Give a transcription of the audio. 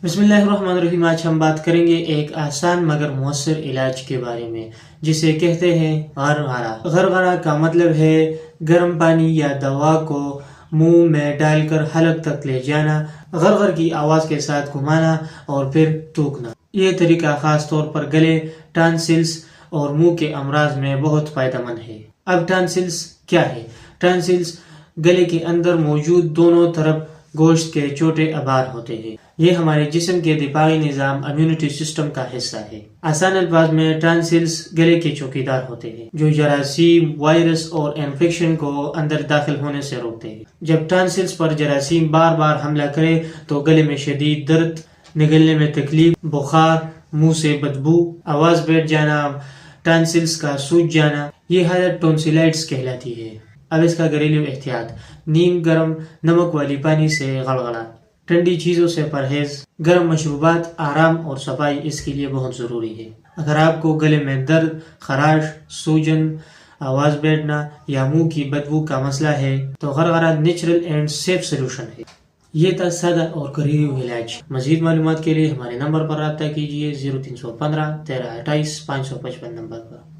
بسم اللہ الرحمن الرحیم۔ آج ہم بات کریں گے ایک آسان مگر مؤثر علاج کے بارے میں جسے کہتے ہیں غرغرہ۔ غرغرہ کا مطلب ہے گرم پانی یا دوا کو منہ میں ڈال کر حلق تک لے جانا، غرغر کی آواز کے ساتھ گھمانا اور پھر تھوکنا۔ یہ طریقہ خاص طور پر گلے، ٹانسلز اور منہ کے امراض میں بہت فائدہ مند ہے۔ اب ٹانسلز کیا ہے؟ ٹانسلز گلے کے اندر موجود دونوں طرف گوشت کے چھوٹے آبار ہوتے ہیں۔ یہ ہمارے جسم کے دفاعی نظام امیونٹی سسٹم کا حصہ ہے۔ آسان الفاظ میں ٹانسلز گلے کے چوکیدار ہوتے ہیں جو جراثیم، وائرس اور انفیکشن کو اندر داخل ہونے سے روکتے ہیں۔ جب ٹانسلز پر جراثیم بار بار حملہ کرے تو گلے میں شدید درد، نگلنے میں تکلیف، بخار، منہ سے بدبو، آواز بیٹھ جانا، ٹانسلز کا سوج جانا، یہ حالت ٹونسلائٹس کہلاتی ہے۔ اب اس کا گھریلو احتیاط: نیم گرم نمک والی پانی سے غلغلہ، ٹھنڈی چیزوں سے پرہیز، گرم مشروبات، آرام اور صفائی اس کے لیے بہت ضروری ہے۔ اگر آپ کو گلے میں درد، خراش، سوجن، آواز بیٹھنا یا منہ کی بدبو کا مسئلہ ہے تو غرغرہ نیچرل اینڈ سیف سلوشن ہے۔ یہ تھا سادہ اور گھریلو علاج۔ مزید معلومات کے لیے ہمارے نمبر پر رابطہ کیجیے 0315 1328 555 نمبر پر۔